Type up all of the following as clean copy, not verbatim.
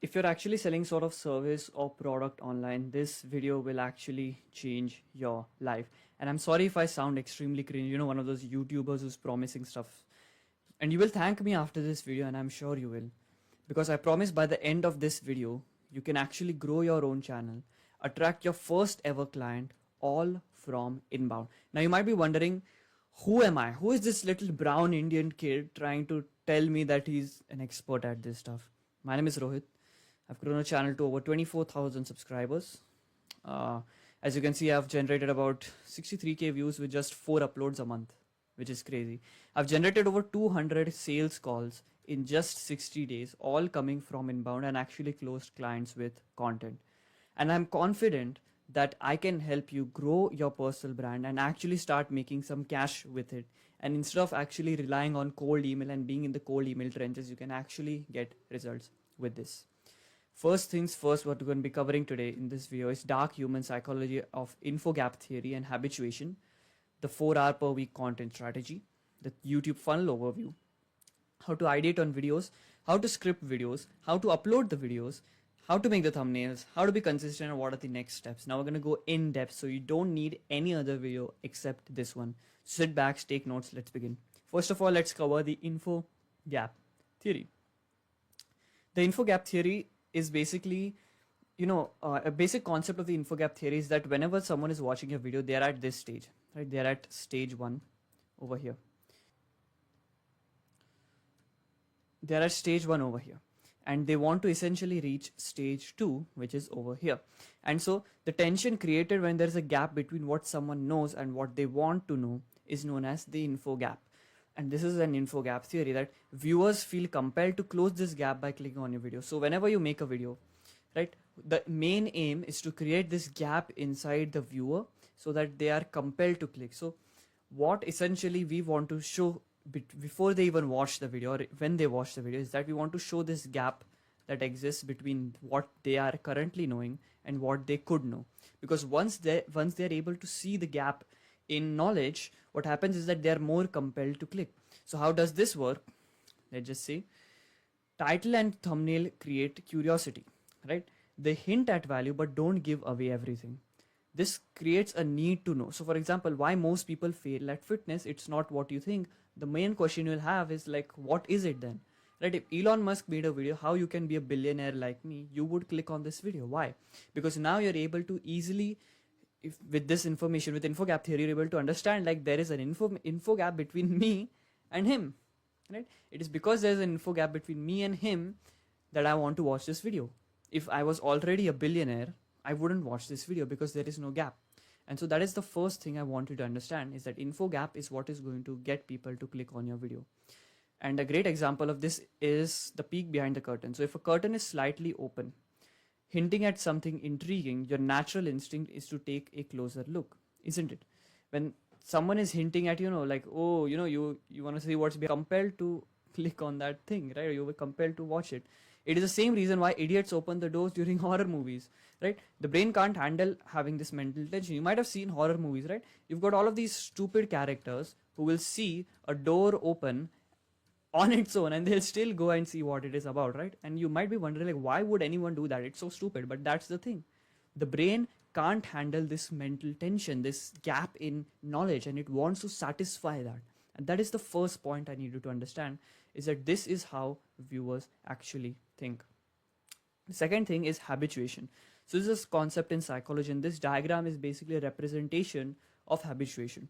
If you're actually selling sort of service or product online, this video will actually change your life. And I'm sorry if I sound extremely cringe, one of those YouTubers who's promising stuff. And you will thank me after this video, and I'm sure you will. Because I promise by the end of this video, you can actually grow your own channel, attract your first ever client, all from inbound. Now you might be wondering, who am I? Who is this little brown Indian kid trying to tell me that he's an expert at this stuff? My name is Rohit. I've grown a channel to over 24,000 subscribers. Uh, as you can see, I've generated about 63k views with just 4 uploads a month, which is crazy. I've generated over 200 sales calls in just 60 days, all coming from inbound, and actually closed clients with content. And I'm confident that I can help you grow your personal brand and actually start making some cash with it. And instead of actually relying on cold email and being in the cold email trenches, you can actually get results with this. First things first, what we're going to be covering today in this video is dark human psychology of infogap theory and habituation, the 4-hour per week content strategy, the YouTube funnel overview, how to ideate on videos, how to script videos, how to upload the videos, how to make the thumbnails, how to be consistent, and what are the next steps. Now we're going to go in depth, so you don't need any other video except this one. Sit back, take notes, let's begin. First of all, let's cover the info gap theory. The info gap theory is basically, a basic concept of the info gap theory is that whenever someone is watching a video, they're at this stage, right? They're at stage 1 over here. They're at stage 1 over here. And they want to essentially reach stage 2, which is over here. And so the tension created when there's a gap between what someone knows and what they want to know is known as the info gap. And this is an info gap theory that viewers feel compelled to close this gap by clicking on your video. So whenever you make a video, right, the main aim is to create this gap inside the viewer so that they are compelled to click. So what essentially we want to show before they even watch the video, or when they watch the video, is that we want to show this gap that exists between what they are currently knowing and what they could know. Because once they're able to see the gap in knowledge, what happens is that they are more compelled to click. So how does this work? Let's just say title and thumbnail create curiosity, right? They hint at value but don't give away everything. This creates a need to know. So for example, why most people fail at fitness, it's not what you think. The main question you'll have is like, what is it then? Right? If Elon Musk made a video how you can be a billionaire like me, you would click on this video. Why? Because now you're able to easily, if with this information, with info gap theory, you're able to understand like there is an info gap between me and him, right? It is because there's an info gap between me and him that I want to watch this video. If I was already a billionaire, I wouldn't watch this video because there is no gap. And so that is the first thing I want you to understand, is that info gap is what is going to get people to click on your video. And a great example of this is the peek behind the curtain. So if a curtain is slightly open, hinting at something intriguing, your natural instinct is to take a closer look, isn't it? When someone is hinting at, like, oh, you want to see what's behind, compelled to click on that thing, right? You were compelled to watch it. It is the same reason why idiots open the doors during horror movies, right? The brain can't handle having this mental tension. You might have seen horror movies, right? You've got all of these stupid characters who will see a door open on its own and they'll still go and see what it is about, right? And you might be wondering, like, why would anyone do that? It's so stupid. But that's the thing. The brain can't handle this mental tension, this gap in knowledge, and it wants to satisfy that. And that is the first point I need you to understand, is that this is how viewers actually think. The second thing is habituation. So this is a concept in psychology, and this diagram is basically a representation of habituation.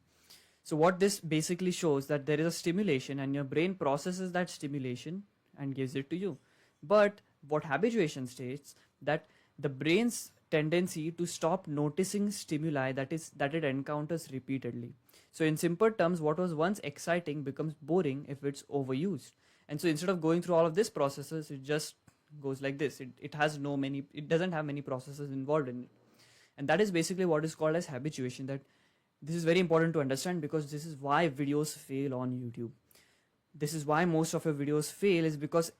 So what this basically shows, that there is a stimulation and your brain processes that stimulation and gives it to you. But what habituation states, that the brain's tendency to stop noticing stimuli that it encounters repeatedly. So in simple terms, what was once exciting becomes boring if it's overused. And so instead of going through all of these processes, it just goes like this. It doesn't have many processes involved in it. And that is basically what is called as habituation. That this is very important to understand, because this is why videos fail on YouTube. This is why most of your videos fail, is because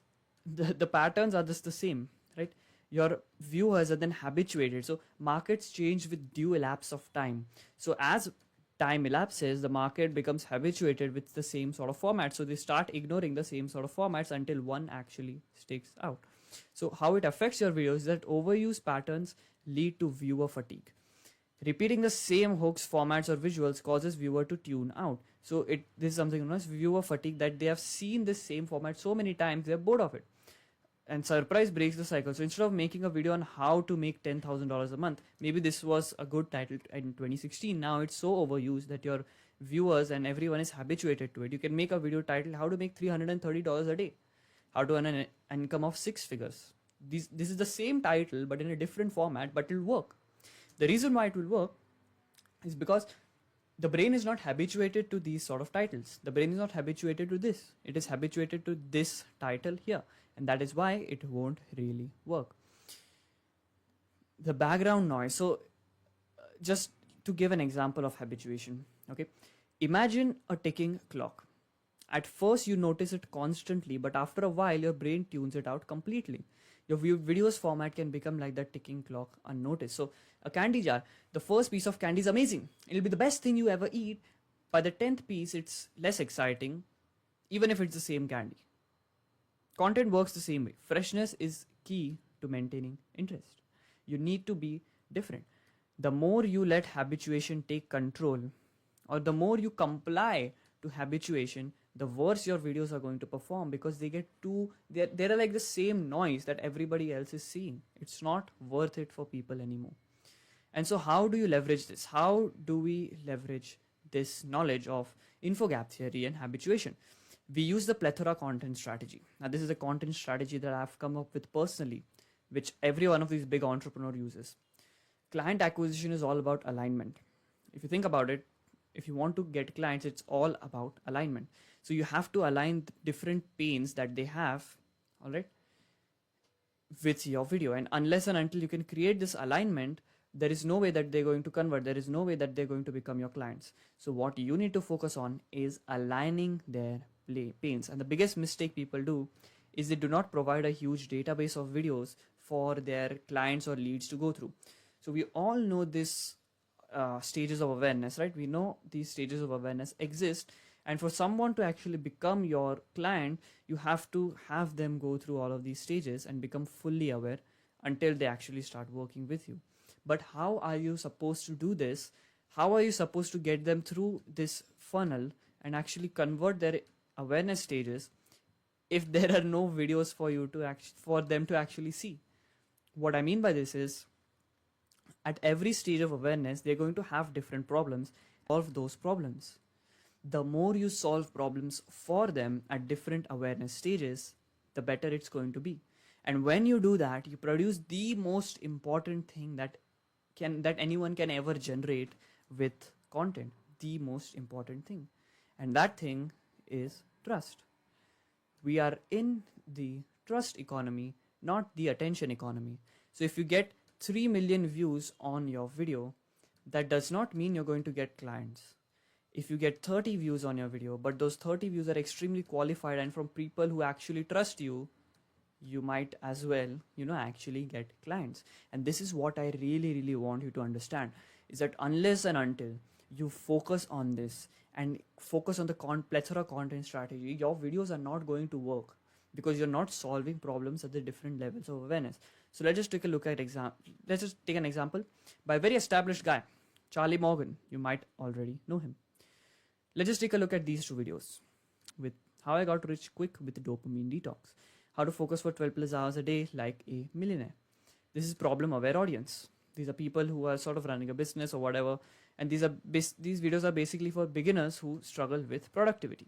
the patterns are just the same, right? Your viewers are then habituated. So markets change with due elapse of time. So as time elapses, the market becomes habituated with the same sort of format. So they start ignoring the same sort of formats until one actually sticks out. So how it affects your videos is that overuse patterns lead to viewer fatigue. Repeating the same hooks, formats, or visuals causes viewer to tune out. So this is something known as viewer fatigue, that they have seen this same format so many times, they're bored of it. And surprise breaks the cycle. So instead of making a video on how to make $10,000 a month, maybe this was a good title in 2016. Now it's so overused that your viewers and everyone is habituated to it. You can make a video titled how to make $330 a day, how to earn an income of 6 figures. This is the same title but in a different format, but it'll work. The reason why it will work is because the brain is not habituated to these sort of titles. The brain is not habituated to this. It is habituated to this title here. And that is why it won't really work. The background noise. So just to give an example of habituation, okay? Imagine a ticking clock. At first you notice it constantly, but after a while your brain tunes it out completely. Your video's format can become like that ticking clock unnoticed. So a candy jar, the first piece of candy is amazing. It'll be the best thing you ever eat. By the 10th piece, it's less exciting, even if it's the same candy. Content works the same way. Freshness is key to maintaining interest. You need to be different. The more you let habituation take control, or the more you comply to habituation, the worse your videos are going to perform, because they're like the same noise that everybody else is seeing. It's not worth it for people anymore. And so how do you leverage this? How do we leverage this knowledge of infogap theory and habituation? We use the plethora content strategy. Now this is a content strategy that I've come up with personally, which every one of these big entrepreneurs uses. Client acquisition is all about alignment. If you think about it, if you want to get clients, it's all about alignment. So you have to align different pains that they have, all right, with your video. And unless and until you can create this alignment, there is no way that they're going to convert. There is no way that they're going to become your clients. So what you need to focus on is aligning their pains. And the biggest mistake people do is they do not provide a huge database of videos for their clients or leads to go through. So we all know this stages of awareness, right? We know these stages of awareness exist. And for someone to actually become your client, you have to have them go through all of these stages and become fully aware until they actually start working with you. But how are you supposed to do this? How are you supposed to get them through this funnel and actually convert their awareness stages if there are no videos for them to actually see? What I mean by this is, at every stage of awareness, they're going to have different problems. Solve those problems. The more you solve problems for them at different awareness stages, the better it's going to be. And when you do that, you produce the most important thing that anyone can ever generate with content. The most important thing. And that thing is trust. We are in the trust economy, not the attention economy. So if you get 3 million views on your video, that does not mean you're going to get clients. If you get 30 views on your video, but those 30 views are extremely qualified and from people who actually trust you, you might as well, actually get clients. And this is what I really, really want you to understand, is that unless and until you focus on this and focus on the plethora content strategy, your videos are not going to work, because you're not solving problems at the different levels of awareness. So let's just take a look at let's just take an example by a very established guy, Charlie Morgan. You might already know him. Let's just take a look at these two videos, with how I got rich quick with dopamine detox, how to focus for 12 plus hours a day like a millionaire. This is problem aware audience. These are people who are sort of running a business or whatever. And these videos are basically for beginners who struggle with productivity,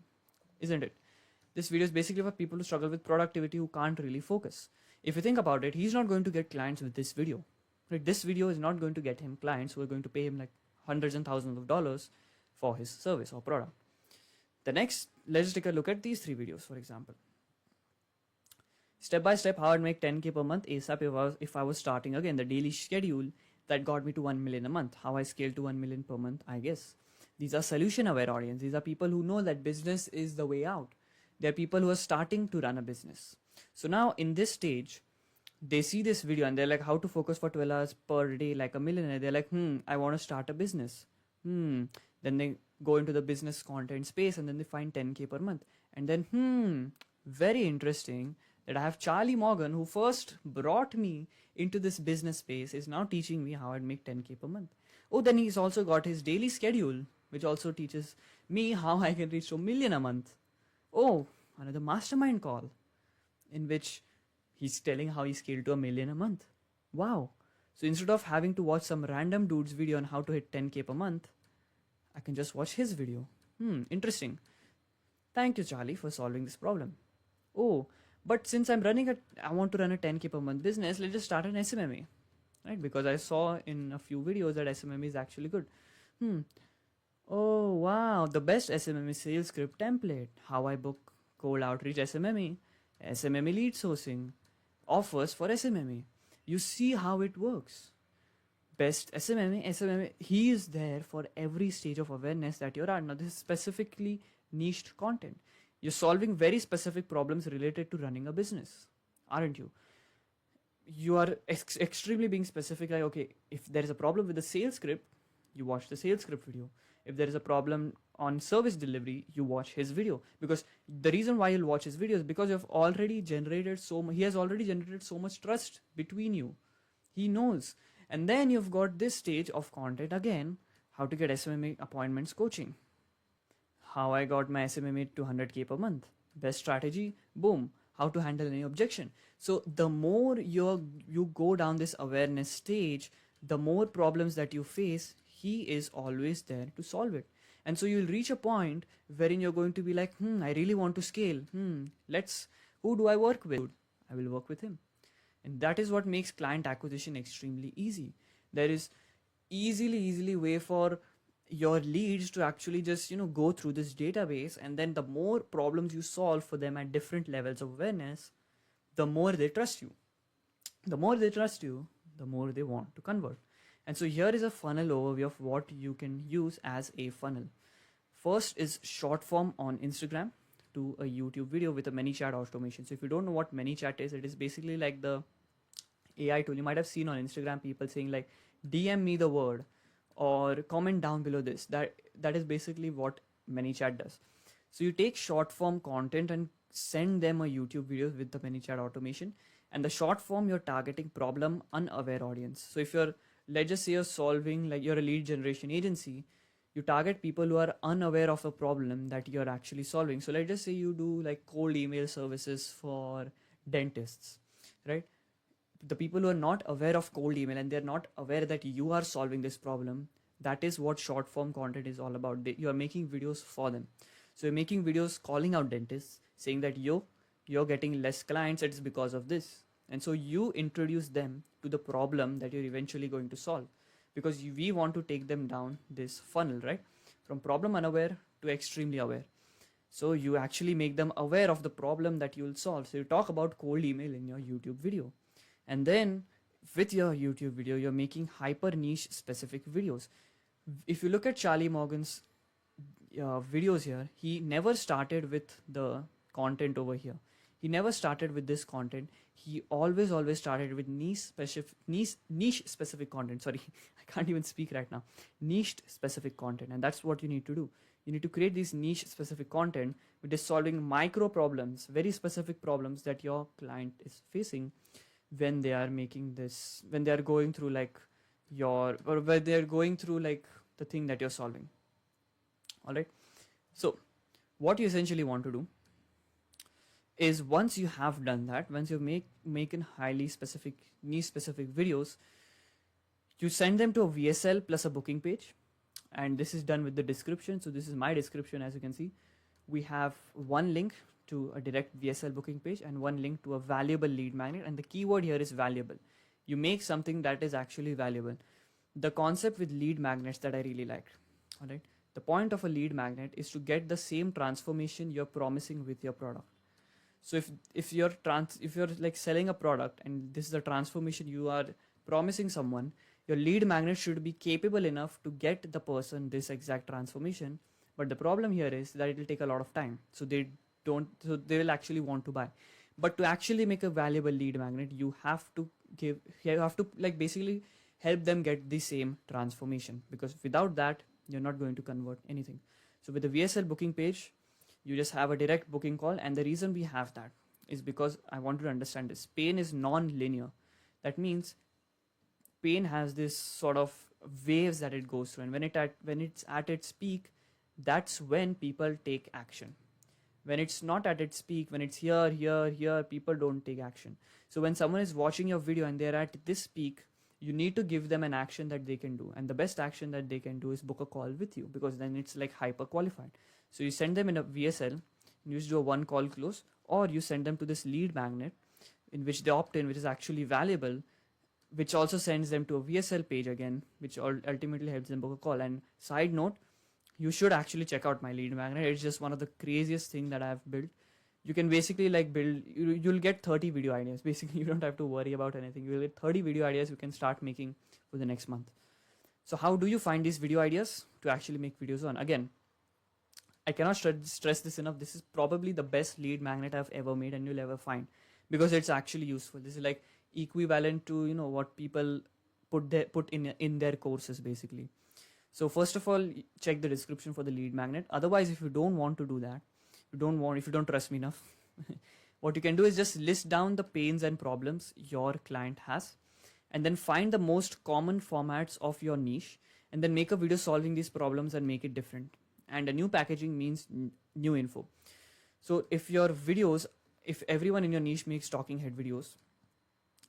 isn't it? This video is basically for people who struggle with productivity, who can't really focus. If you think about it, he's not going to get clients with this video. Right? This video is not going to get him clients who are going to pay him like hundreds and thousands of dollars for his service or product. Let's just take a look at these 3 videos, for example. Step by step, how I'd make 10K per month ASAP if I was starting again. The daily schedule that got me to 1 million a month. How I scaled to 1 million per month, I guess. These are solution aware audience. These are people who know that business is the way out. They're people who are starting to run a business. So now in this stage, they see this video and they're like, how to focus for 12 hours per day like a millionaire. They're like, I want to start a business. Then they go into the business content space and then they find 10K per month. And then, very interesting that I have Charlie Morgan, who first brought me into this business space, is now teaching me how I'd make 10K per month. Oh, then he's also got his daily schedule, which also teaches me how I can reach to a million a month. Oh, another mastermind call in which he's telling how he scaled to a million a month. Wow. So instead of having to watch some random dude's video on how to hit 10K per month, I can just watch his video. Interesting. Thank you, Charlie, for solving this problem. Oh, but since I want to run a 10K per month business, let's just start an SMMA, right? Because I saw in a few videos that SMMA is actually good. Oh, wow. The best SMMA sales script template. How I book cold outreach SMMA, SMMA lead sourcing, offers for SMMA. You see how it works. Best SMMA, he is there for every stage of awareness that you're at. Now, this is specifically niched content. You're solving very specific problems related to running a business, aren't you? You are extremely being specific, like, okay, if there is a problem with the sales script, you watch the sales script video. If there is a problem on service delivery, you watch his video. Because the reason why you'll watch his video is because you've already generated he has already generated so much trust between you. He knows. And then you've got this stage of content again, how to get SMMA appointments coaching. How I got my SMMA to 100K per month. Best strategy, boom. How to handle any objection. So the more you go down this awareness stage, the more problems that you face, he is always there to solve it. And so you'll reach a point wherein you're going to be like, I really want to scale. Who do I work with? I will work with him. And that is what makes client acquisition extremely easy. There is easily way for your leads to actually just, go through this database, and then the more problems you solve for them at different levels of awareness, the more they trust you. The more they trust you, the more they want to convert. And so here is a funnel overview of what you can use as a funnel. First is short form on Instagram to a YouTube video with a ManyChat automation. So if you don't know what ManyChat is, it is basically like the AI tool. You might have seen on Instagram people saying like, DM me the word or comment down below this. That is basically what ManyChat does. So you take short form content and send them a YouTube video with the ManyChat automation. And the short form, you're targeting problem unaware audience. So if let's just say you're a lead generation agency, you target people who are unaware of a problem that you're actually solving. So let's just say you do like cold email services for dentists, right? The people who are not aware of cold email and they're not aware that you are solving this problem, that is what short form content is all about. You are making videos for them. So you're making videos calling out dentists, saying that you're getting less clients, it's because of this. And so you introduce them to the problem that you're eventually going to solve, because we want to take them down this funnel, right? From problem unaware to extremely aware. So you actually make them aware of the problem that you'll solve. So you talk about cold email in your YouTube video. And then with your YouTube video, you're making hyper niche specific videos. If you look at Charlie Morgan's videos here, he never started with the content over here. He never started with this content. He always started with niche specific content. Sorry, I can't even speak right now. Niche specific content. And that's what you need to do. You need to create these niche specific content which is solving micro problems, very specific problems that your client is facing when they are making this, when they are going through when they are going through like the thing that you're solving. All right. So what you essentially want to do is, once you have done that, once you've making highly specific, niche specific videos, you send them to a VSL plus a booking page. And this is done with the description. So this is my description. As you can see, we have one link to a direct VSL booking page and one link to a valuable lead magnet. And the keyword here is valuable. You make something that is actually valuable. The concept with lead magnets that I really liked. All right. The point of a lead magnet is to get the same transformation you're promising with your product. So if you're like selling a product and this is the transformation you are promising someone, your lead magnet should be capable enough to get the person this exact transformation. But the problem here is that it will take a lot of time. So they will actually want to buy. But to actually make a valuable lead magnet, you have to like basically help them get the same transformation, because without that, you're not going to convert anything. So with the VSL booking page, you just have a direct booking call. And the reason we have that is because I want you to understand this. Pain is non-linear. That means pain has this sort of waves that it goes through, and when it's at its peak, that's when people take action. When it's not at its peak, when it's here, people don't take action. So when someone is watching your video and they're at this peak, you need to give them an action that they can do, and the best action that they can do is book a call with you, because then it's like hyper qualified. So you send them in a VSL, and you just do a one call close, or you send them to this lead magnet in which they opt in, which is actually valuable, which also sends them to a VSL page again, which ultimately helps them book a call. And side note, you should actually check out my lead magnet. It's just one of the craziest thing that I've built. You can basically like build, you'll get 30 video ideas. Basically, you don't have to worry about anything. You'll get 30 video ideas you can start making for the next month. So how do you find these video ideas to actually make videos on? Again, I cannot stress this enough. This is probably the best lead magnet I've ever made and you'll ever find, because it's actually useful. This is like equivalent to, you know, what people put in their courses basically. So first of all, check the description for the lead magnet. Otherwise, if you don't want to do that, if you don't trust me enough, what you can do is just list down the pains and problems your client has, and then find the most common formats of your niche, and then make a video solving these problems and make it different. And a new packaging means new info. So if everyone in your niche makes talking head videos,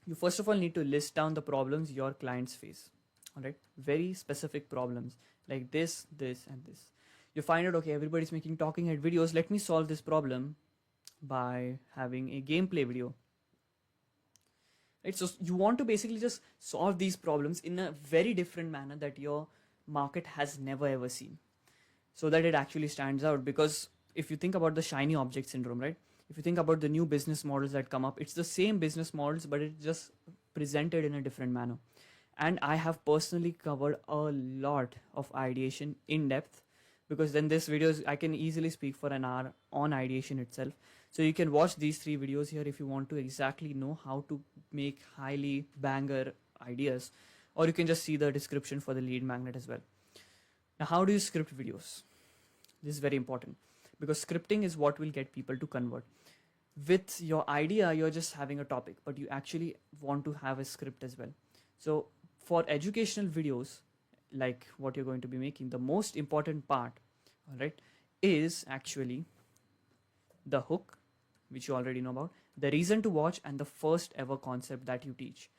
you first of all need to list down the problems your clients face. All right, very specific problems like this, and this. You find out, okay, everybody's making talking head videos. Let me solve this problem by having a gameplay video. Right, so you want to basically just solve these problems in a very different manner that your market has never ever seen, so that it actually stands out. Because if you think about the shiny object syndrome, right? If you think about the new business models that come up, it's the same business models, but it's just presented in a different manner. And I have personally covered a lot of ideation in depth, because then this videos, I can easily speak for an hour on ideation itself. So you can watch these 3 videos here if you want to exactly know how to make highly banger ideas, or you can just see the description for the lead magnet as well. Now, how do you script videos? This is very important, because scripting is what will get people to convert. With your idea, you're just having a topic, but you actually want to have a script as well. So for educational videos, like what you're going to be making, the most important part, all right, is actually the hook, which you already know about, the reason to watch, and the first ever concept that you teach.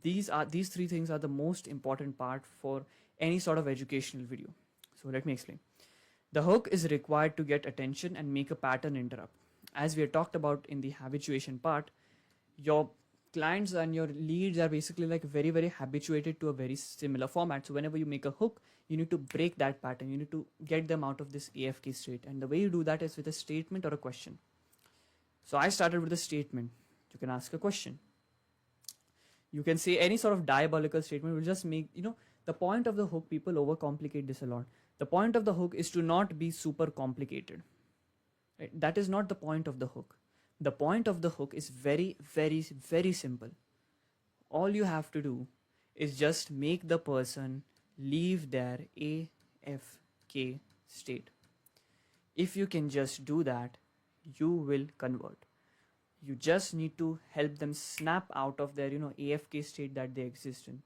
These 3 things are the most important part for any sort of educational video. So let me explain. The hook is required to get attention and make a pattern interrupt. As we had talked about in the habituation part, your clients and your leads are basically like very, very habituated to a very similar format. So whenever you make a hook, you need to break that pattern. You need to get them out of this AFK state. And the way you do that is with a statement or a question. So I started with a statement. You can ask a question. You can say any sort of diabolical statement. Will just make, the point of the hook, people overcomplicate this a lot. The point of the hook is to not be super complicated. Right? That is not the point of the hook. The point of the hook is very, very, very simple. All you have to do is just make the person leave their AFK state. If you can just do that, you will convert. You just need to help them snap out of their, AFK state that they exist in.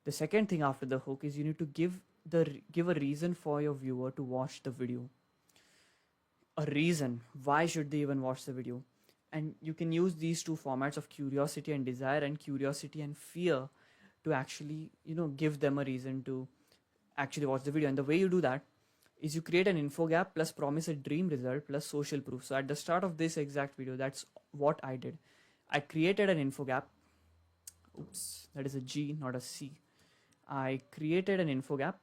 The second thing after the hook is you need to give a reason for your viewer to watch the video. A reason. Why should they even watch the video? And you can use these 2 formats of curiosity and desire, and curiosity and fear, to actually, give them a reason to actually watch the video. And the way you do that is you create an info gap plus promise a dream result plus social proof. So at the start of this exact video, that's what I did. I created an info gap. Oops, that is a G, not a C. I created an info gap.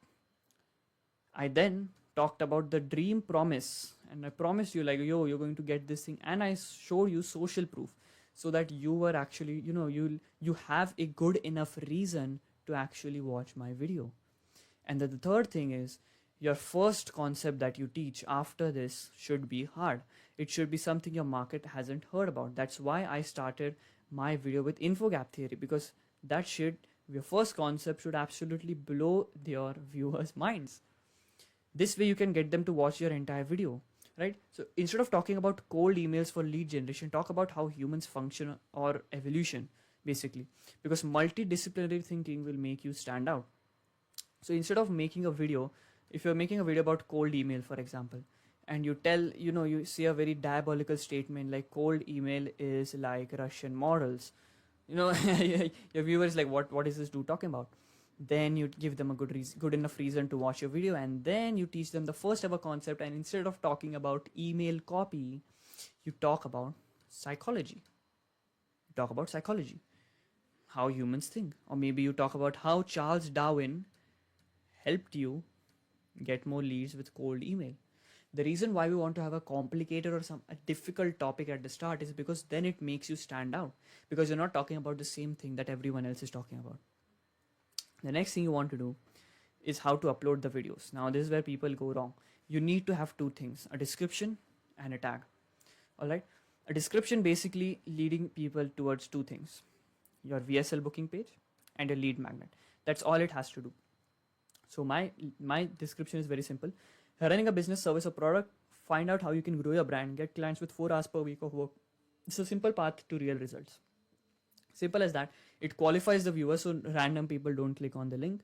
I then talked about the dream promise, and I promised you like, you're going to get this thing, and I showed you social proof, so that you were actually, you have a good enough reason to actually watch my video. And then the third thing is, your first concept that you teach after this should be hard. It should be something your market hasn't heard about. That's why I started my video with infogap theory, because your first concept should absolutely blow your viewers' minds. This way you can get them to watch your entire video, right? So instead of talking about cold emails for lead generation, talk about how humans function or evolution, basically, because multidisciplinary thinking will make you stand out. So instead of making a video, if you're making a video about cold email, for example, and you tell, you say a very diabolical statement like cold email is like Russian models, your viewers like, what is this dude talking about? Then you give them a good enough reason to watch your video, and then you teach them the first ever concept, and instead of talking about email copy, you talk about psychology. How humans think. Or maybe you talk about how Charles Darwin helped you get more leads with cold email. The reason why we want to have a complicated or a difficult topic at the start is because then it makes you stand out, because you're not talking about the same thing that everyone else is talking about. The next thing you want to do is how to upload the videos. Now this is where people go wrong. You need to have two things, a description and a tag. All right. A description basically leading people towards two things, your VSL booking page and a lead magnet. That's all it has to do. So my description is very simple. Running a business, service, or product, find out how you can grow your brand, get clients with 4 hours per week of work. It's a simple path to real results. Simple as that. It qualifies the viewer so random people don't click on the link.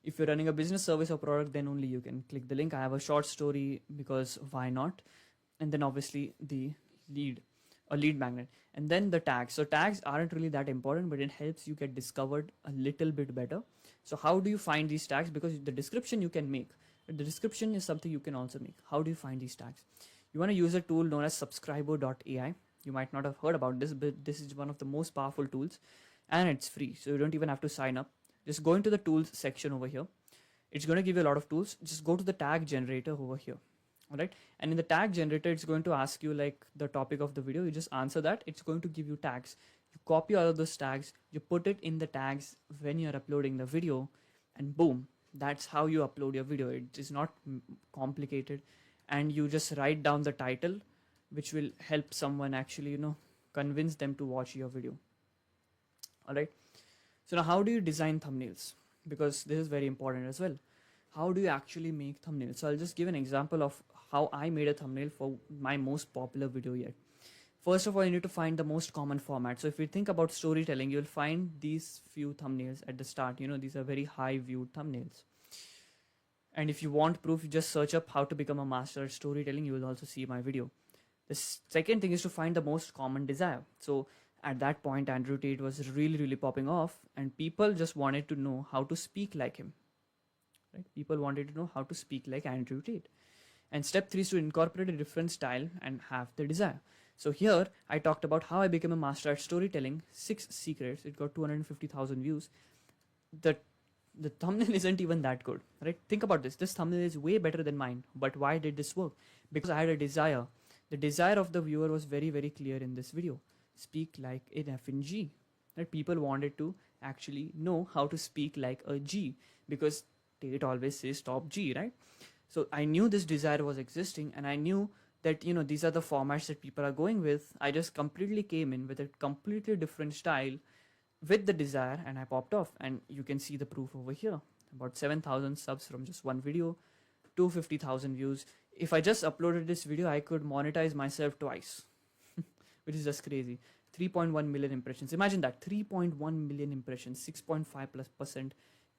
If you're running a business, service, or product, then only you can click the link. I have a short story because why not? And then obviously the lead magnet, and then the tags. So tags aren't really that important, but it helps you get discovered a little bit better. So how do you find these tags? Because the description you can make, the description is something you can also make. How do you find these tags? You want to use a tool known as subscriber.ai. You might not have heard about this, but this is one of the most powerful tools, and it's free. So you don't even have to sign up. Just go into the tools section over here. It's going to give you a lot of tools. Just go to the tag generator over here. All right. And in the tag generator, it's going to ask you like the topic of the video. You just answer that. It's going to give you tags. You copy all of those tags. You put it in the tags when you're uploading the video, and boom, that's how you upload your video. It is not complicated, and you just write down the title, which will help someone actually, convince them to watch your video. All right. So now how do you design thumbnails? Because this is very important as well. How do you actually make thumbnails? So I'll just give an example of how I made a thumbnail for my most popular video yet. First of all, you need to find the most common format. So if you think about storytelling, you'll find these few thumbnails at the start. These are very high viewed thumbnails. And if you want proof, you just search up how to become a master at storytelling. You will also see my video. The second thing is to find the most common desire. So at that point, Andrew Tate was really, really popping off, and people just wanted to know how to speak like him. Right? People wanted to know how to speak like Andrew Tate. And step 3 is to incorporate a different style and have the desire. So here I talked about how I became a master at storytelling, 6 secrets. It got 250,000 views. The thumbnail isn't even that good, right? Think about this. This thumbnail is way better than mine. But why did this work? Because I had a desire. The desire of the viewer was very, very clear in this video. Speak like an F and G. Right? People wanted to actually know how to speak like a G, because Tate always says top G, right? So I knew this desire was existing, and I knew that, these are the formats that people are going with. I just completely came in with a completely different style with the desire, and I popped off. And you can see the proof over here. About 7,000 subs from just one video, 250,000 views. If I just uploaded this video, I could monetize myself twice, which is just crazy. 3.1 million impressions. Imagine that, 3.1 million impressions, 6.5%+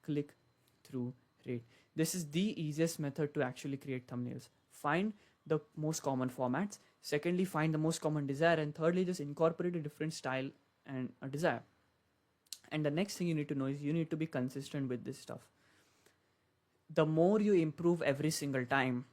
click through rate. This is the easiest method to actually create thumbnails. Find the most common formats. Secondly, find the most common desire. And thirdly, just incorporate a different style and a desire. And the next thing you need to know is you need to be consistent with this stuff. The more you improve every single time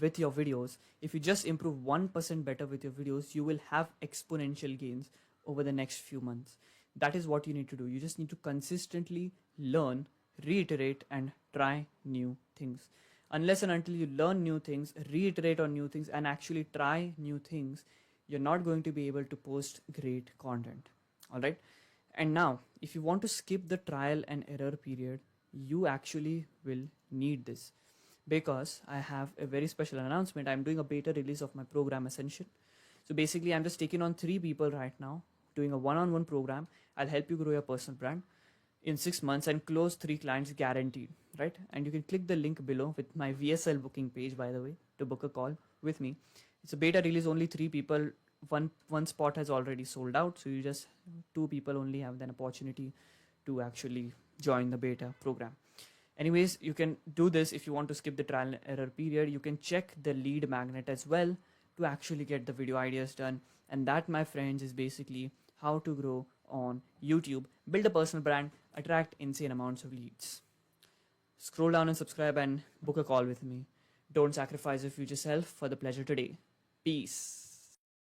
with your videos, if you just improve 1% better with your videos, you will have exponential gains over the next few months. That is what you need to do. You just need to consistently learn, reiterate, and try new things. Unless and until you learn new things, reiterate on new things, and actually try new things, you're not going to be able to post great content. All right. And now, if you want to skip the trial and error period, you actually will need this, because I have a very special announcement. I'm doing a beta release of my program Ascension. So basically, I'm just taking on 3 people right now, doing a one-on-one program. I'll help you grow your personal brand. in 6 months and close 3 clients guaranteed, right? And you can click the link below with my VSL booking page, by the way, to book a call with me. It's a beta release, only 3 people. One spot has already sold out, so you just 2 people only have an opportunity to actually join the beta program. Anyways, you can do this if you want to skip the trial and error period. You can check the lead magnet as well to actually get the video ideas done. And that, my friends, is basically how to grow on YouTube, build a personal brand, attract insane amounts of leads. Scroll down and subscribe and book a call with me. Don't sacrifice your future self for the pleasure today. Peace.